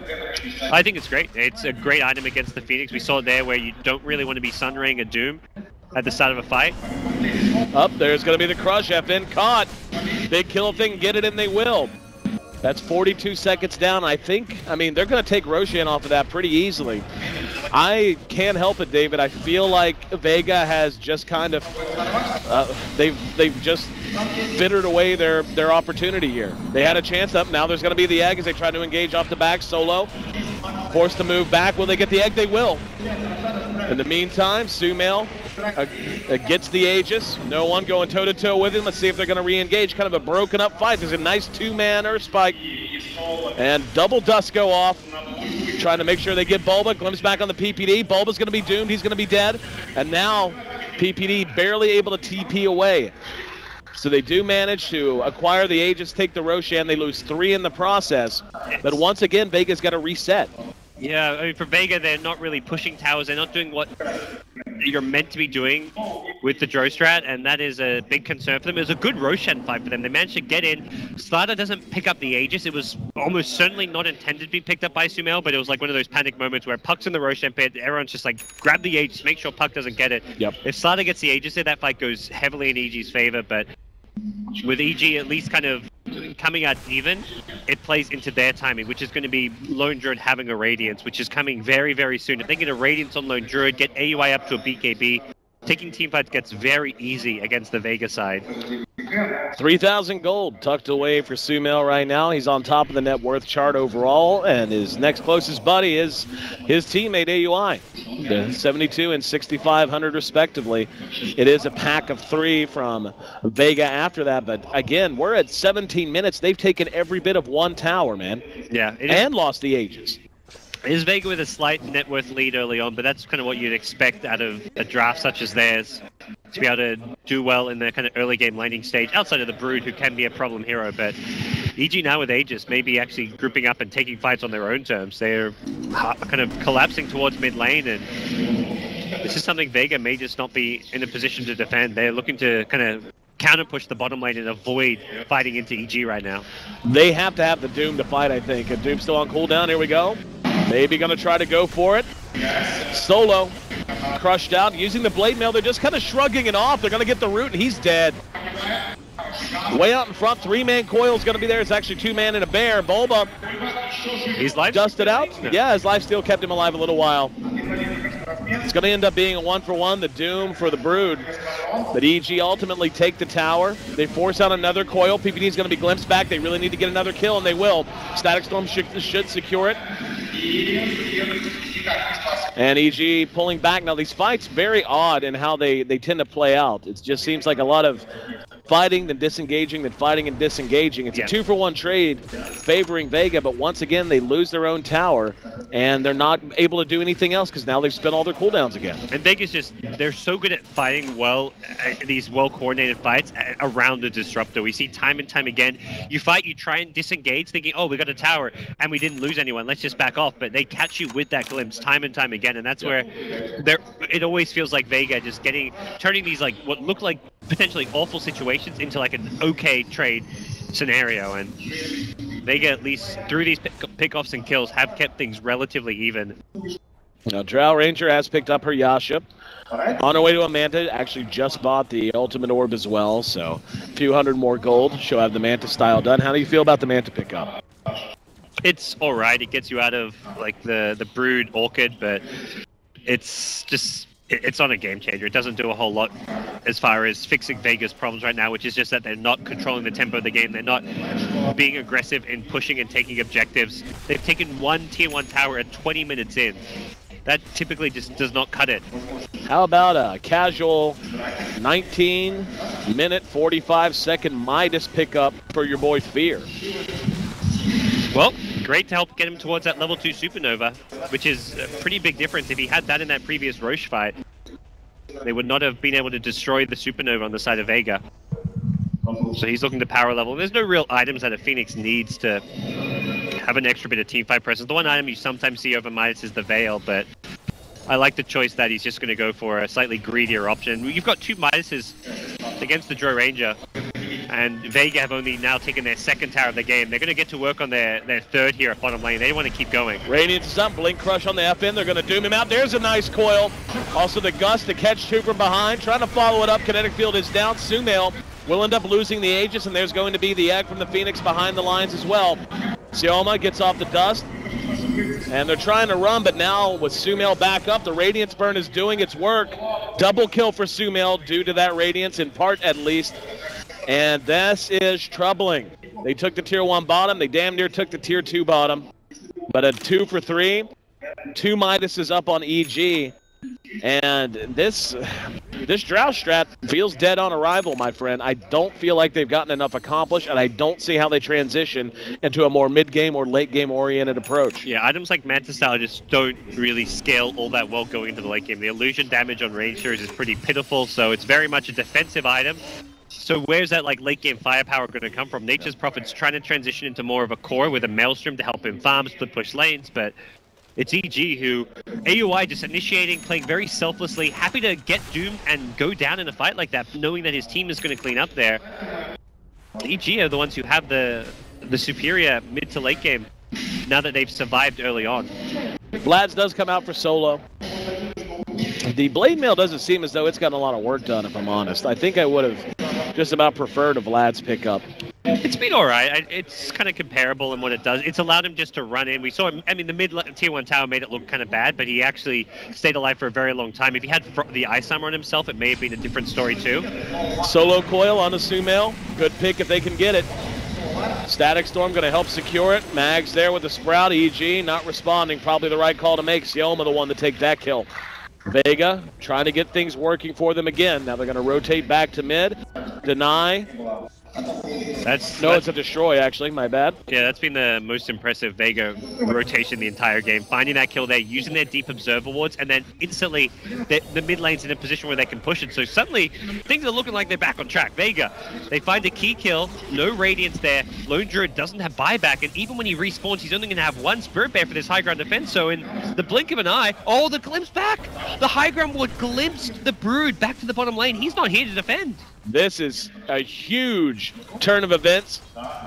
I think it's great. It's a great item against the Phoenix. We saw it there where you don't really want to be Sunraying a Doom at the start of a fight. Up there's going to be the crush. FN caught. Big kill if they can get it, and they will. That's 42 seconds down. I mean, they're going to take Roshan off of that pretty easily. I can't help it, David. I feel like Vega has just kind of, they've just fittered away their opportunity here. They had a chance up. Now there's going to be the egg as they try to engage off the back. Solo forced to move back. Will they get the egg? They will. In the meantime, Sumail gets the Aegis. No one going toe-to-toe with him. Let's see if they're going to re-engage. Kind of a broken up fight. There's a nice 2-man Earth Spike. And double dust go off. Trying to make sure they get Bulba. Glimpse back on the PPD. Bulba's going to be doomed. He's going to be dead. And now PPD barely able to TP away. So they do manage to acquire the Aegis, take the Roshan. They lose 3 in the process. But once again, Vega's got to reset. Yeah, I mean, for Vega, they're not really pushing towers. They're not doing what you're meant to be doing with the Drow strat, and that is a big concern for them. It was a good Roshan fight for them. They managed to get in. Slider doesn't pick up the Aegis. It was almost certainly not intended to be picked up by Sumail, but it was like one of those panic moments where Puck's in the Roshan pit. Everyone's just like, grab the Aegis, make sure Puck doesn't get it. Yep. If Slider gets the Aegis there, that fight goes heavily in EG's favor, but with EG at least kind of coming out even, it plays into their timing, which is going to be Lone Druid having a Radiance, which is coming very, very soon. If they get a Radiance on Lone Druid, get AUI up to a BKB, taking team fights gets very easy against the Vega side. 3,000 gold tucked away for Sumail right now. He's on top of the net worth chart overall, and his next closest buddy is his teammate AUI. 72 and 6,500 respectively. It is a pack of 3 from Vega after that, but again, we're at 17 minutes. They've taken every bit of one tower, man. Yeah. And lost the Aegis. It is Vega with a slight net worth lead early on, but that's kind of what you'd expect out of a draft such as theirs, to be able to do well in the kind of early game laning stage, outside of the Brood, who can be a problem hero. But EG now with Aegis, maybe actually grouping up and taking fights on their own terms. They're kind of collapsing towards mid lane, and this is something Vega may just not be in a position to defend. They're looking to kind of counter push the bottom lane and avoid fighting into EG right now. They have to have the Doom to fight, I think. And Doom's still on cooldown. Here we go. Maybe going to try to go for it. Solo crushed out using the blade mail. They're just kind of shrugging it off. They're going to get the root, and he's dead. Way out in front, 3-man coil's going to be there. It's actually 2-man and a bear. Bulba, He's life dusted out. No. Yeah, his life steal kept him alive a little while. It's going to end up being a 1-for-1, the Doom for the Brood. But EG ultimately take the tower. They force out another coil. PPD is going to be glimpsed back. They really need to get another kill, and they will. Static Storm should secure it. And EG pulling back. Now, these fights, very odd in how they tend to play out. It just seems like a lot of fighting, then disengaging, then fighting and disengaging. It's a 2-for-1 trade favoring Vega, but once again, they lose their own tower, and they're not able to do anything else because now they've spent all their cooldowns again. And Vega's just, they're so good at fighting well, these well-coordinated fights around the Disruptor. We see time and time again, you fight, you try and disengage, thinking, oh, we got a tower, and we didn't lose anyone, let's just back off. But they catch you with that glimpse time and time again, and that's where it always feels like Vega just turning these, like, what look like potentially awful situations into like an okay trade scenario, and Vega, at least through these pickoffs and kills, have kept things relatively even. Now, Drow Ranger has picked up her Yasha. On her way to a Manta, actually just bought the Ultimate Orb as well, so a few hundred more gold. She'll have the Manta style done. How do you feel about the Manta pickup? It's alright, it gets you out of like the Brood Orchid, but it's just, it's not a game changer. It doesn't do a whole lot as far as fixing Vega's problems right now, which is just that they're not controlling the tempo of the game. They're not being aggressive in pushing and taking objectives. They've taken one tier 1 tower at 20 minutes in. That typically just does not cut it. How about a casual 19-minute, 45-second Midas pickup for your boy Fear? Well, great to help get him towards that level 2 Supernova, which is a pretty big difference. If he had that in that previous Roche fight, they would not have been able to destroy the Supernova on the side of Vega. So he's looking to power level. There's no real items that a Phoenix needs to have an extra bit of teamfight presence. The one item you sometimes see over Midas is the Veil, but I like the choice that he's just going to go for a slightly greedier option. You've got 2 Midases against the Drow Ranger, and Vega have only now taken their 2nd tower of the game. They're going to get to work on their 3rd here at bottom lane. They want to keep going. Radiance is up, Blink Crush on the FN. They're going to doom him out. There's a nice coil. Also the Gust to catch 2 from behind. Trying to follow it up. Kinetic Field is down. Sumail will end up losing the Aegis, and there's going to be the egg from the Phoenix behind the lines as well. Sioma gets off the dust, and they're trying to run, but now with Sumail back up, the Radiance Burn is doing its work. Double kill for Sumail due to that Radiance, in part at least. And this is troubling. They took the tier 1 bottom. They damn near took the tier 2 bottom. But a 2 for 3. 2 Midases up on EG. And this Drow strat feels dead on arrival, my friend. I don't feel like they've gotten enough accomplished, and I don't see how they transition into a more mid-game or late-game oriented approach. Yeah, items like Manta Style just don't really scale all that well going into the late game. The illusion damage on Rangers is pretty pitiful, so it's very much a defensive item. So where's that like late game firepower going to come from? Nature's Prophet's trying to transition into more of a core with a Maelstrom to help him farm, split push lanes, but it's EG who, AUI just initiating, playing very selflessly, happy to get doomed and go down in a fight like that, knowing that his team is going to clean up there. EG are the ones who have the superior mid to late game now that they've survived early on. Vlad's does come out for solo. The Blade Mail doesn't seem as though it's gotten a lot of work done, if I'm honest. I think I would have just about preferred a Vlad's pickup. It's been alright. It's kind of comparable in what it does. It's allowed him just to run in. We saw him, I mean, the mid tier 1 tower made it look kind of bad, but he actually stayed alive for a very long time. If he had the ice armor on himself, it may have been a different story too. Solo coil on a Sumail. Good pick if they can get it. Static Storm going to help secure it. Mags there with the Sprout. EG not responding. Probably the right call to make. Sioma the one to take that kill. Vega trying to get things working for them again. Now they're going to rotate back to mid. Deny. It's a destroy, actually. My bad. Yeah, that's been the most impressive Vega rotation the entire game. Finding that kill there, using their deep observer wards, and then instantly the mid lane's in a position where they can push it. So suddenly, things are looking like they're back on track. Vega, they find a key kill, no Radiance there. Lone Druid doesn't have buyback, and even when he respawns, he's only going to have one Spirit Bear for this high ground defense. So in the blink of an eye, oh, the glimpse back! The high ground ward glimpsed the Brood back to the bottom lane. He's not here to defend. This is a huge turn of events,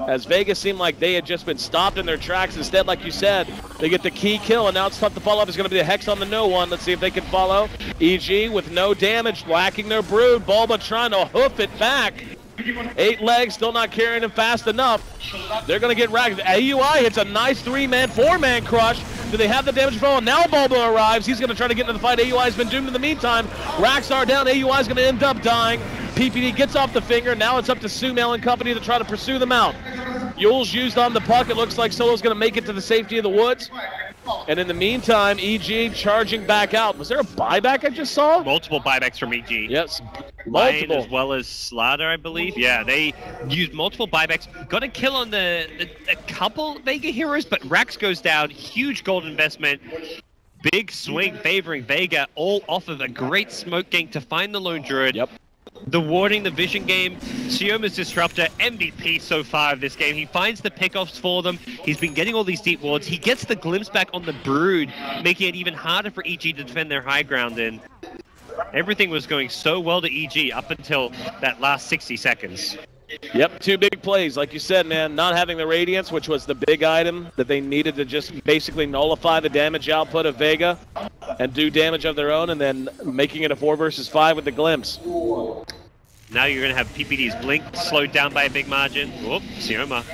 as Vegas seemed like they had just been stopped in their tracks. Instead, like you said, they get the key kill, and now it's tough to follow up. It's going to be the Hex on the no one. Let's see if they can follow. EG with no damage, lacking their Brood. Bulba trying to hoof it back. 8 legs, still not carrying him fast enough. They're going to get ragged. AUI hits a nice 3-man, 4-man crush. Do they have the damage control? Now Bulba arrives. He's going to try to get into the fight. AUI's been doomed in the meantime. Racks are down. AUI's going to end up dying. PPD gets off the finger. Now it's up to Sumail and company to try to pursue them out. Yule's used on the puck. It looks like Solo's going to make it to the safety of the woods. And in the meantime, EG charging back out. Was there a buyback I just saw? Multiple buybacks from EG. Yes, Lion multiple. as well as Slaughter, I believe. Yeah, they used multiple buybacks. Got a kill on a couple Vega heroes, but Rax goes down. Huge gold investment. Big swing favoring Vega, all off of a great smoke gank to find the Lone Druid. Yep. The warding, the vision game, Sioma's Disruptor, MVP so far of this game. He finds the pickoffs for them. He's been getting all these deep wards. He gets the glimpse back on the Brood, making it even harder for EG to defend their high ground in. Everything was going so well to EG up until that last 60 seconds. Yep, 2 big plays. Like you said, man, not having the Radiance, which was the big item that they needed to just basically nullify the damage output of Vega and do damage of their own, and then making it a 4 versus 5 with the glimpse. Now you're going to have PPD's Blink slowed down by a big margin. Whoop, Sioma.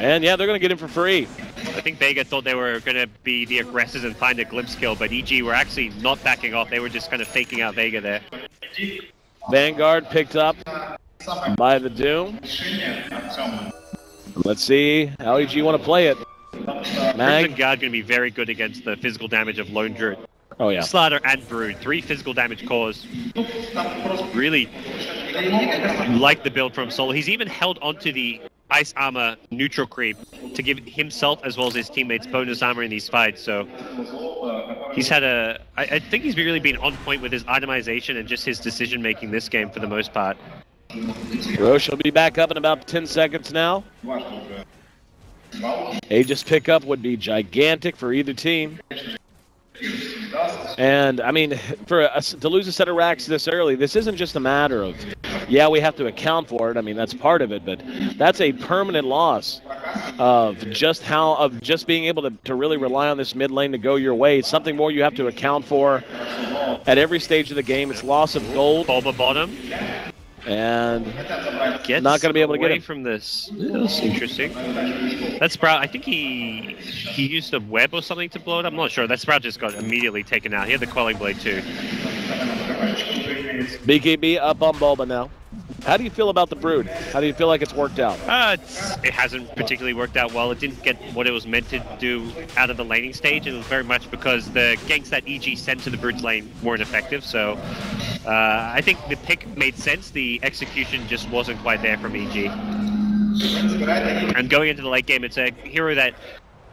And yeah, they're going to get him for free. I think Vega thought they were going to be the aggressors and find a glimpse kill, but EG were actually not backing off. They were just kind of faking out Vega there. Vanguard picked up by the Doom. Let's see how EG want to play it. Crimson Guard going to be very good against the physical damage of Lone Druid. Oh yeah. Slaughter and Brood, 3 physical damage cores. Really like the build from Solo. He's even held onto the ice armor neutral creep to give himself as well as his teammates bonus armor in these fights. So he's had I think he's really been on point with his itemization and just his decision making this game for the most part. Roche will be back up in about 10 seconds now. Aegis pickup would be gigantic for either team. And, I mean, to lose a set of racks this early, this isn't just a matter of, yeah, we have to account for it. I mean, that's part of it, but that's a permanent loss of just being able to really rely on this mid lane to go your way. It's something more you have to account for at every stage of the game. It's loss of gold. Bulba bottom. And Gets not going to be able to get away him from this. That's interesting. That Sprout, I think he used a web or something to blow it up. I'm not sure. That Sprout just got immediately taken out. He had the Quelling Blade too. BKB up on Bulba now. How do you feel about the Brood? How do you feel like it's worked out? It hasn't particularly worked out well. It didn't get what it was meant to do out of the laning stage, and it was very much because the ganks that EG sent to the Brood's lane weren't effective. So I think the pick made sense. The execution just wasn't quite there from EG. And going into the late game, it's a hero that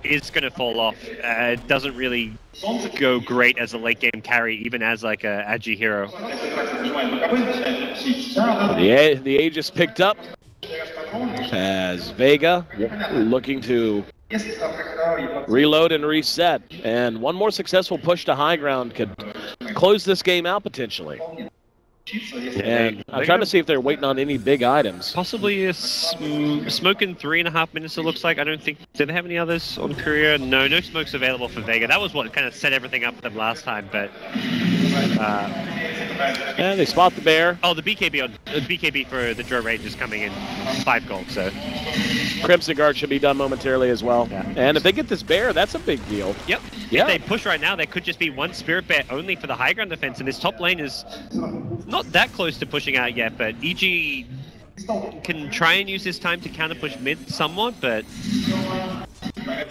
is going to fall off. It doesn't really go great as a late game carry, even as like a Agi hero. The Aegis picked up as Vega looking to reload and reset. And one more successful push to high ground could close this game out potentially. And I'm trying to see if they're waiting on any big items. Possibly a smoke in 3.5 minutes, it looks like. I don't think... Did they have any others on Courier? No smokes available for Vega. That was what kind of set everything up for them last time, but... And they spot the bear. Oh, the BKB for the Draw Range is coming in 5 gold, so. Crimson Guard should be done momentarily as well. Yeah. And if they get this bear, that's a big deal. Yep. Yeah. If they push right now, there could just be 1 Spirit Bear only for the high ground defense, and this top lane is not that close to pushing out yet, but EG can try and use this time to counter push mid somewhat, but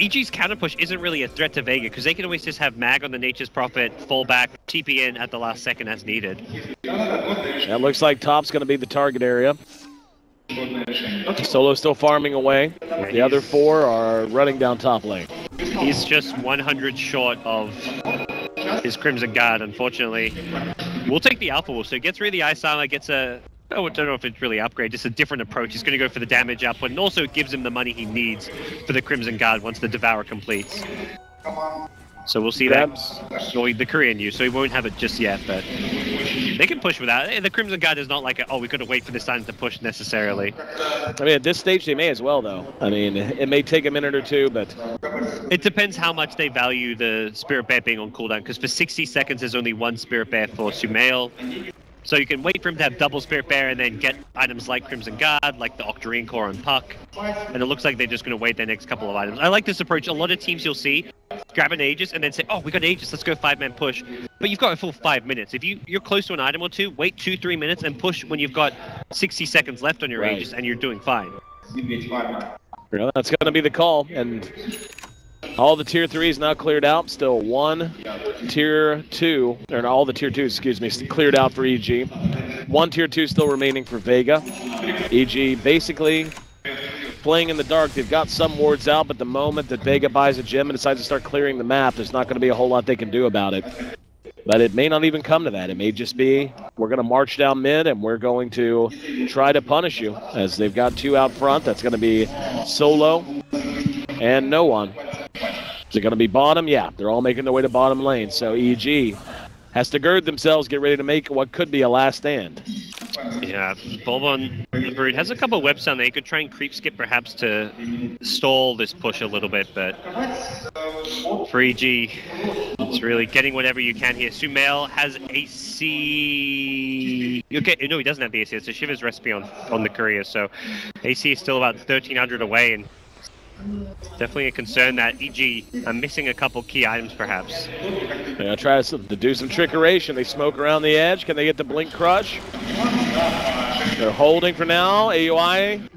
EG's counter push isn't really a threat to Vega because they can always just have Mag on the Nature's Prophet, fall back, TP in at the last second as needed. It looks like top's going to be the target area. Solo's still farming away. The other 4 are running down top lane. He's just 100 short of his Crimson Guard, unfortunately. We'll take the Alpha Wolf, so he gets rid of the Ice Armor, gets a... I don't know if it's really upgrade, just a different approach. He's going to go for the damage output, and also it gives him the money he needs for the Crimson Guard once the Devour completes. So we'll see that, or the Korean use, so he won't have it just yet, but they can push without it. The Crimson Guard is not like, we've got to wait for this time to push necessarily. I mean, at this stage, they may as well, though. I mean, it may take a minute or two, but... It depends how much they value the Spirit Bear being on cooldown, because for 60 seconds, there's only 1 Spirit Bear for Sumail. So you can wait for him to have double Spirit Bear and then get items like Crimson Guard, like the Octarine Core and Puck. And it looks like they're just going to wait their next couple of items. I like this approach. A lot of teams you'll see grab an Aegis and then say, we got Aegis, let's go 5-man push. But you've got a full 5 minutes. If you're close to an item or two, wait 2-3 minutes and push when you've got 60 seconds left on your Aegis and you're doing fine. Yeah, that's going to be the call. And all the tier 3 is now cleared out. Still 1 tier 2, or all the tier 2s, excuse me, cleared out for EG. 1 tier 2 still remaining for Vega. EG basically playing in the dark. They've got some wards out, but the moment that Vega buys a gem and decides to start clearing the map, there's not going to be a whole lot they can do about it. But it may not even come to that. It may just be, we're going to march down mid and we're going to try to punish you, as they've got 2 out front. That's going to be Solo and No One. Is it going to be bottom? Yeah, they're all making their way to bottom lane. So EG has to gird themselves, get ready to make what could be a last stand. Yeah, Bulbon, the Brood, has a couple of webs down there. You could try and creep skip perhaps to stall this push a little bit, but for EG, it's really getting whatever you can here. Sumail has AC... Okay, no, he doesn't have the AC. It's a Shiva's recipe on the courier, so AC is still about 1,300 away, and definitely a concern that EG are missing a couple key items, perhaps. They're going to try to do some trickeration. They smoke around the edge. Can they get the Blink Crush? They're holding for now. AUI.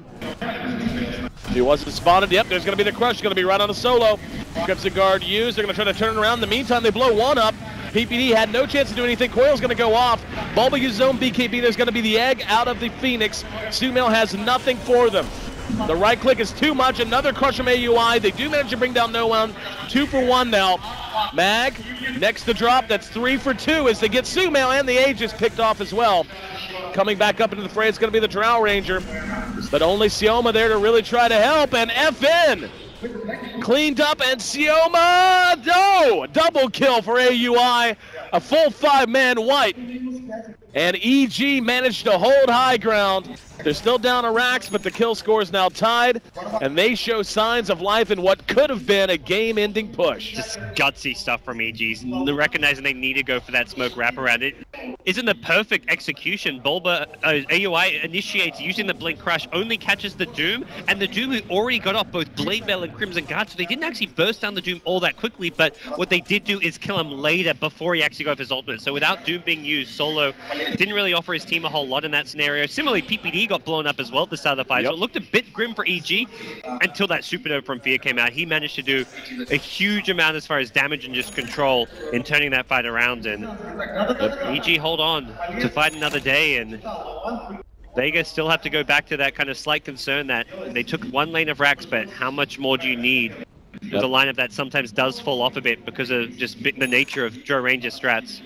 He wasn't spotted. Yep, there's going to be the Crush. It's going to be right on a Solo. Crimson Guard used. They're going to try to turn it around. In the meantime, they blow 1 up. PPD had no chance to do anything. Coil's going to go off. Bulba uses his own BKB. There's going to be the egg out of the Phoenix. Sumail has nothing for them. The right click is too much. Another crush from AUI. They do manage to bring down No One. 2 for 1 now. Mag, next to drop. That's 3 for 2 as they get Sumail and the Aegis picked off as well. Coming back up into the fray, it's going to be the Drow Ranger. But only Sioma there to really try to help. And FN cleaned up, and Sioma, no! Double kill for AUI. A full 5-man white. And EG managed to hold high ground. They're still down to racks, but the kill score is now tied, and they show signs of life in what could have been a game-ending push. Just gutsy stuff from EGs. They're recognizing they need to go for that smoke wraparound. It isn't the perfect execution. Bulba, AUI initiates using the Blink Crush, only catches the Doom, and the Doom who already got off both Blade Mail and Crimson Guard, so they didn't actually burst down the Doom all that quickly, but what they did do is kill him later before he actually got off his ultimate. So without Doom being used, Solo didn't really offer his team a whole lot in that scenario. Similarly, PPD got blown up as well at the start of the fight, so it looked a bit grim for EG until that Supernova from Fear came out. He managed to do a huge amount as far as damage and just control in turning that fight around, and EG hold on to fight another day, and Vega still have to go back to that kind of slight concern that they took 1 lane of racks, but how much more do you need with a lineup that sometimes does fall off a bit because of just the nature of Joe Ranger strats.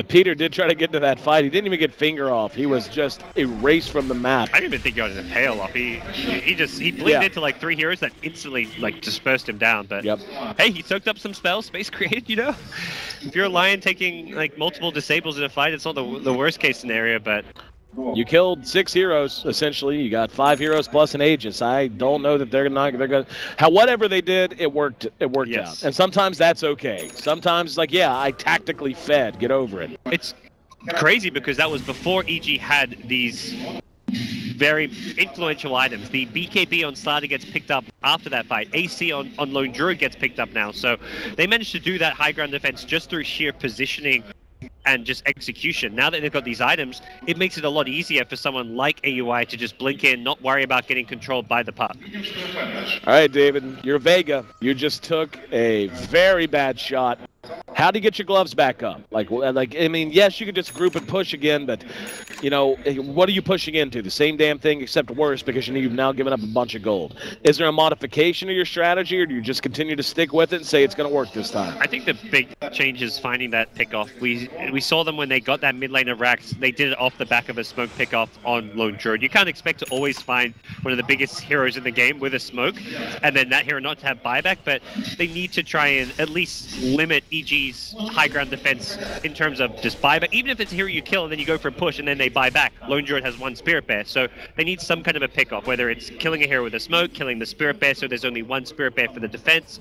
Peter did try to get into that fight. He didn't even get finger off. He was just erased from the map. I didn't even think he got an impale off. He blinked into like 3 heroes that instantly like dispersed him down. But hey, he soaked up some spells, space created, you know? If you're a Lion taking like multiple disables in a fight, it's not the worst case scenario, but you killed 6 heroes, essentially. You got 5 heroes plus an Aegis. I don't know that they're going to... Whatever they did, it worked out. And sometimes that's okay. Sometimes, like, yeah, I tactically fed. Get over it. It's crazy because that was before EG had these very influential items. The BKB on Starter gets picked up after that fight. AC on Lone Druid gets picked up now. So they managed to do that high ground defense just through sheer positioning and just execution. Now that they've got these items, it makes it a lot easier for someone like AUI to just blink in, not worry about getting controlled by the puck. All right, David, you're Vega. You just took a very bad shot. How do you get your gloves back up? Like, I mean, yes, you could just group and push again, but, you know, what are you pushing into? The same damn thing, except worse, because you've now given up a bunch of gold. Is there a modification of your strategy, or do you just continue to stick with it and say it's going to work this time? I think the big change is finding that pickoff. We saw them when they got that mid lane of Rax. They did it off the back of a smoke pickoff on Lone Druid. You can't expect to always find one of the biggest heroes in the game with a smoke, and then that hero not to have buyback, but they need to try and at least limit EG's high ground defense in terms of just buyback. Even if it's a hero you kill and then you go for a push and then they buy back, Lone Druid has one Spirit Bear, so they need some kind of a pickoff, whether it's killing a hero with a smoke, killing the Spirit Bear so there's only one Spirit Bear for the defense.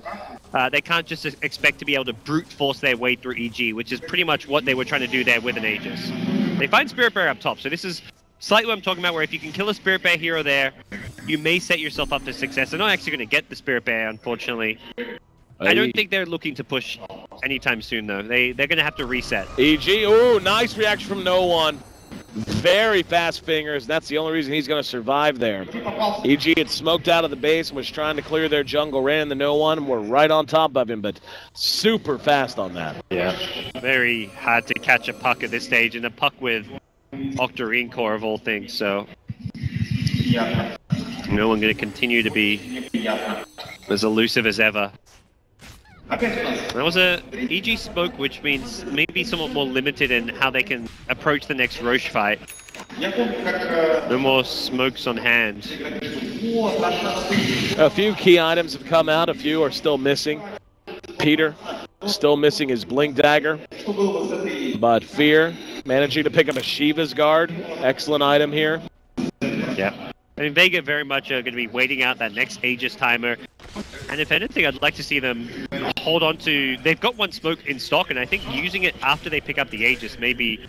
They can't just expect to be able to brute force their way through EG, which is pretty much what they were trying to do there with an Aegis. They find Spirit Bear up top, so this is slightly what I'm talking about, where if you can kill a Spirit Bear hero there, you may set yourself up for success. They're not actually going to get the Spirit Bear, unfortunately. I don't think they're looking to push anytime soon, though. They're going to have to reset. EG, ooh, nice reaction from no one. Very fast fingers. That's the only reason he's going to survive there. EG had smoked out of the base and was trying to clear their jungle, ran into no one, and we're right on top of him, but super fast on that. Yeah, very hard to catch a puck at this stage, and a puck with Octarine Core of all things, so no one going to continue to be as elusive as ever. That was a EG smoke, which means maybe somewhat more limited in how they can approach the next Roche fight. No more smokes on hand. A few key items have come out, a few are still missing. Peter still missing his Blink Dagger, but Fear managing to pick up a Shiva's Guard. Excellent item here. Yeah. I mean, Vega very much are going to be waiting out that next Aegis timer. And if anything, I'd like to see them hold on to... They've got one smoke in stock, and I think using it after they pick up the Aegis may be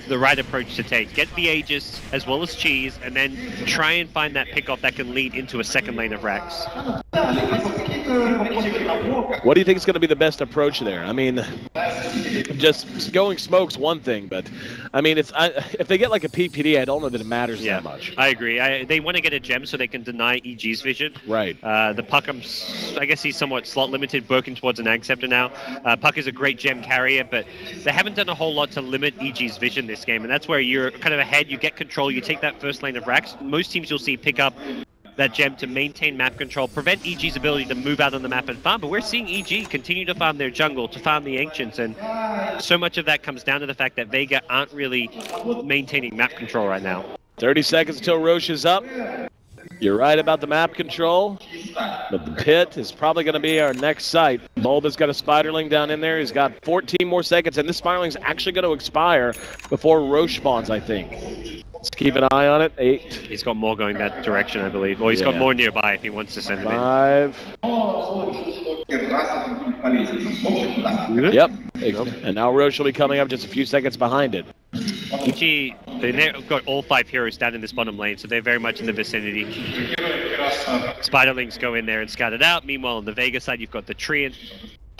the right approach to take. Get the Aegis, as well as Cheese, and then try and find that pickoff that can lead into a second lane of Rax. What do you think is going to be the best approach there? I mean, just going smoke's one thing, but I mean, if they get like a PPD, I don't know that it matters that much. I agree. They want to get a gem so they can deny EG's vision. Right. The Puck, I guess he's somewhat slot limited, working towards an Acceptor now. Puck is a great gem carrier, but they haven't done a whole lot to limit EG's vision this game, and that's where you're kind of ahead. You get control, you take that first lane of Rax. Most teams you'll see pick up that gem to maintain map control, prevent EG's ability to move out on the map and farm, but we're seeing EG continue to farm their jungle, to farm the Ancients, and so much of that comes down to the fact that Vega aren't really maintaining map control right now. 30 seconds until Roche is up. You're right about the map control, but the pit is probably going to be our next site. Bulba's got a Spiderling down in there. He's got 14 more seconds, and this Spiderling's actually going to expire before Roche spawns, I think. Let's keep an eye on it. 8. He's got more going that direction, I believe. Or he's got more nearby if he wants to send them 5. Yep. And now Roche will be coming up just a few seconds behind it. EG, they've got all 5 heroes down in this bottom lane, so they're very much in the vicinity. Spiderlings go in there and scout it out. Meanwhile, on the Vega side, you've got the Treant.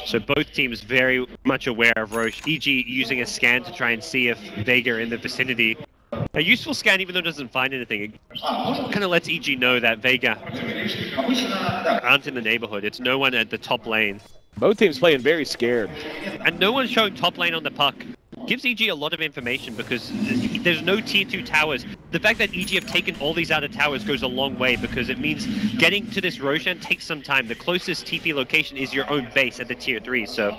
So both teams very much aware of Roche. EG using a scan to try and see if Vega are in the vicinity. A useful scan, even though it doesn't find anything, it kind of lets EG know that Vega aren't in the neighborhood. It's no one at the top lane. Both teams playing very scared. And no one showing top lane on the puck gives EG a lot of information because there's no tier 2 towers. The fact that EG have taken all these out of towers goes a long way because it means getting to this Roshan takes some time. The closest TP location is your own base at the tier 3, so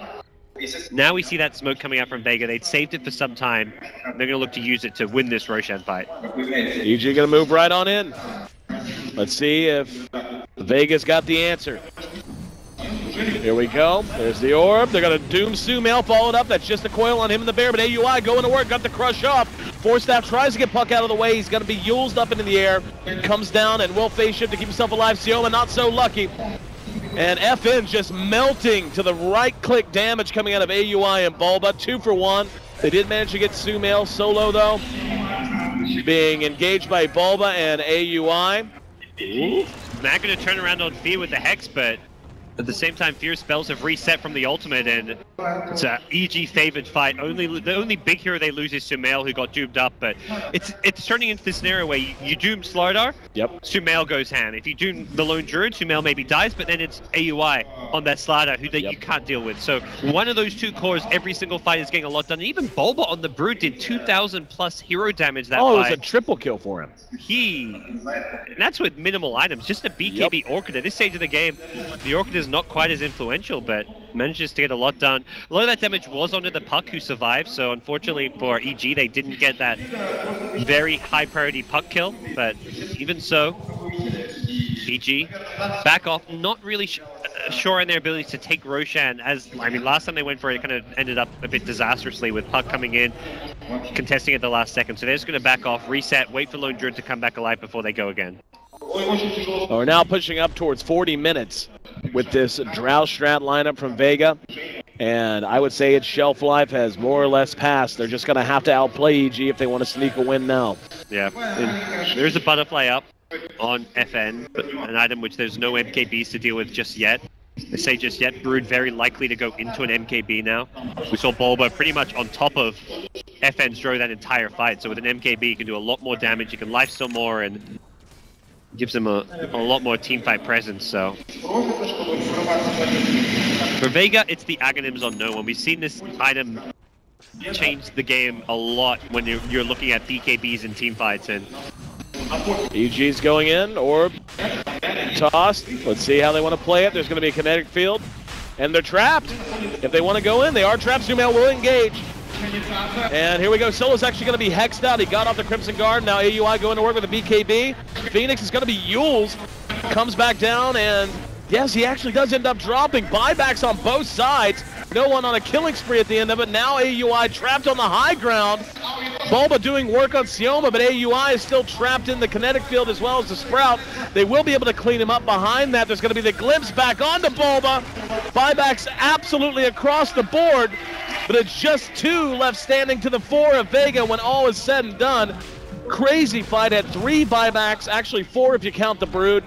now we see that smoke coming out from Vega. They'd saved it for some time. And they're going to look to use it to win this Roshan fight. EG going to move right on in. Let's see if Vega's got the answer. Here we go. There's the orb. They're going to Doom Sumail followed up. That's just a coil on him and the bear, but AUI going to work. Got the crush off. Forstaff tries to get Puck out of the way. He's going to be Yulesed up into the air. Comes down and will face shift to keep himself alive. Sioma not so lucky. And FN just melting to the right-click damage coming out of AUI and Bulba. 2 for 1. They did manage to get Sumail solo, though. Being engaged by Bulba and AUI. Mag going to turn around on Fear with the Hex, but at the same time, Fear's spells have reset from the ultimate, and it's a EG favored fight. The only big hero they lose is Sumail, who got doomed up, but it's turning into this scenario where you doom Slardar, Sumail goes hand. If you doom the lone druid, Sumail maybe dies, but then it's AUI on that Slardar who you can't deal with. So one of those two cores, every single fight is getting a lot done. And even Bulba on the Brood did 2,000 plus hero damage that fight. Oh, it was a triple kill for him. And that's with minimal items. Just a BKB Orchid at this stage of the game. The Orchid is not quite as influential, but manages to get a lot done. A lot of that damage was onto the Puck, who survived, so unfortunately for EG, they didn't get that very high priority Puck kill, but even so, EG back off, not really sure on their ability to take Roshan, last time they went for it, kind of ended up a bit disastrously with Puck coming in, contesting at the last second, so they're just going to back off, reset, wait for Lone Druid to come back alive before they go again. We're now pushing up towards 40 minutes with this Drow Strat lineup from Vega, and I would say its shelf life has more or less passed. They're just going to have to outplay EG if they want to sneak a win now. Yeah, and there's a butterfly up on FN, but an item which there's no MKBs to deal with just yet. They say just yet, Brood very likely to go into an MKB now. We saw Bulba pretty much on top of FN's Dro that entire fight, so with an MKB you can do a lot more damage, you can lifesteal more, and gives them a lot more teamfight presence, so. For Vega, it's the Aghanims on no one. We've seen this item change the game a lot when you're looking at BKBs and teamfights, and EG's going in, orb tossed. Let's see how they want to play it. There's going to be a kinetic field, and they're trapped. If they want to go in, they are trapped. Sumail will engage. And here we go. Solo's actually going to be hexed out. He got off the Crimson Guard. Now AUI going to work with a BKB. Phoenix is going to be Yules. Comes back down, and yes, he actually does end up dropping. Buybacks on both sides. No one on a killing spree at the end of it. Now AUI trapped on the high ground. Bulba doing work on Sioma, but AUI is still trapped in the kinetic field as well as the Sprout. They will be able to clean him up behind that. There's going to be the glimpse back onto Bulba. Buybacks absolutely across the board, but it's just 2 left standing to the 4 of Vega when all is said and done. Crazy fight at 3 buybacks, actually 4 if you count the Brood.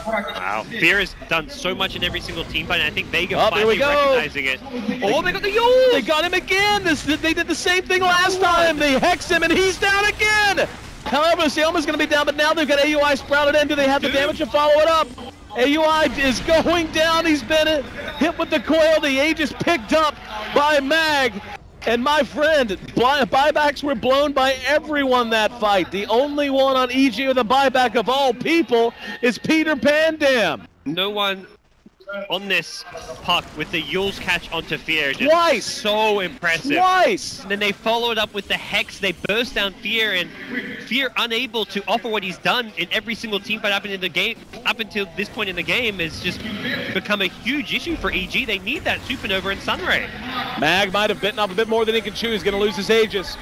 Wow, Fear has done so much in every single team fight, and I think Vega finally recognizing it. Oh, they got the Yule! They got him again! They did the same thing last time! They hex him, and he's down again! However, Sioma's going to be down, but now they've got AUI sprouted in. Do they have the damage to follow it up? AUI is going down. He's been hit with the coil. The age is picked up by Mag. And my friend, buybacks were blown by everyone that fight. The only one on EG with a buyback of all people is Peter Pandam. No one on this Puck with the Yule's catch onto Fear. Just Twice! So impressive. Twice! And then they followed up with the Hex. They burst down Fear, and Fear unable to offer what he's done in every single team fight up until this point in the game has just become a huge issue for EG. They need that Supernova and Sunray. Mag might have bitten off a bit more than he can chew. He's going to lose his Aegis.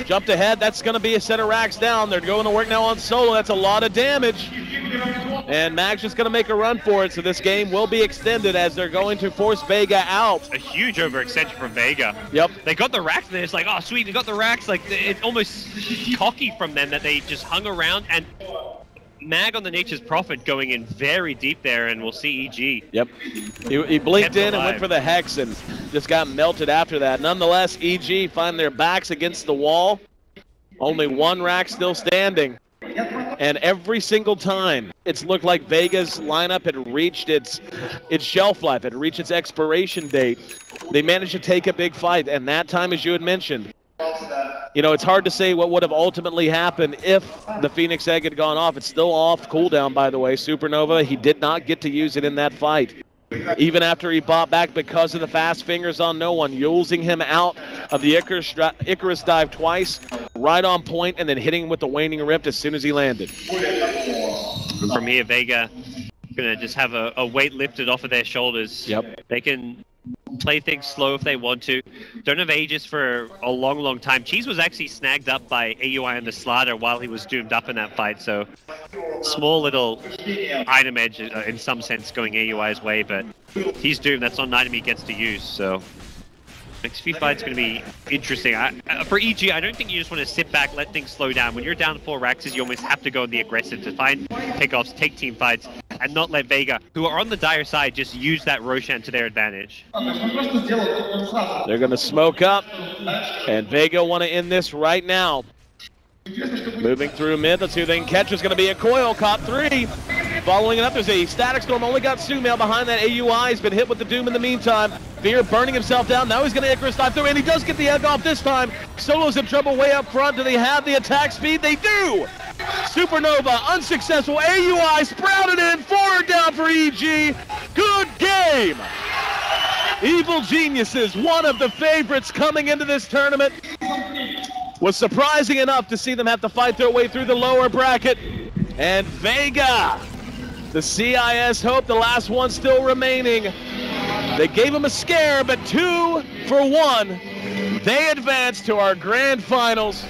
Jumped ahead. That's going to be a set of racks down. They're going to work now on Solo. That's a lot of damage. And Mag's just going to make a run for it, so this game will be extended as they're going to force Vega out. A huge overextension from Vega. Yep. They got the racks, and it's like, oh, sweet, we got the racks. Like, it's almost cocky from them that they just hung around, and Mag on the Nature's Prophet going in very deep there, and we'll see EG. Yep. He blinked in and went for the Hex and just got melted after that. Nonetheless, EG find their backs against the wall. Only 1 rack still standing. And every single time, it's looked like Vega's lineup had reached its shelf life, had reached its expiration date. They managed to take a big fight, and that time, as you had mentioned, you know, it's hard to say what would have ultimately happened if the Phoenix Egg had gone off. It's still off cooldown, by the way. Supernova, he did not get to use it in that fight. Even after he bought back because of the fast fingers on no one, using him out of the Icarus dive twice, right on point, and then hitting him with the Waning Rift as soon as he landed. From here, Vega gonna just have a weight lifted off of their shoulders. Yep. They can play things slow if they want to. Don't have Aegis for a long, long time. Cheese was actually snagged up by AUI on the Slaughter while he was doomed up in that fight, so small little item edge in some sense going AUI's way, but he's doomed. That's not an item he gets to use, so. Next few fights going to be interesting. For EG, I don't think you just want to sit back, let things slow down. When you're down 4 Raxes, you almost have to go on the aggressive to find pickoffs, take team fights, and not let Vega, who are on the dire side, just use that Roshan to their advantage. They're going to smoke up, and Vega want to end this right now. Moving through mid, let's see who they can catch. Is going to be a coil, caught 3. Following it up, there's a Static Storm, only got Sumail behind that AUI. He's been hit with the Doom in the meantime. Fear burning himself down, now he's going to Icarus dive through, and he does get the egg off this time. Solo's in trouble way up front. Do they have the attack speed? They do! Supernova, unsuccessful. AUI sprouted in, 4 down for EG. Good game! Evil Geniuses, one of the favorites coming into this tournament. Was surprising enough to see them have to fight their way through the lower bracket. And Vega, the CIS hope, the last one still remaining. They gave him a scare, but 2 for 1. They advance to our grand finals.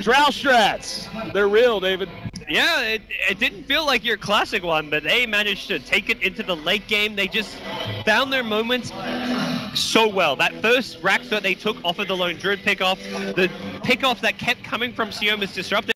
Strats, they're real, David. Yeah, it didn't feel like your classic one, but they managed to take it into the late game. They just found their moments so well. That first Rax that they took off of the lone Druid pickoff, the pickoff that kept coming from Sioma's Disruptor,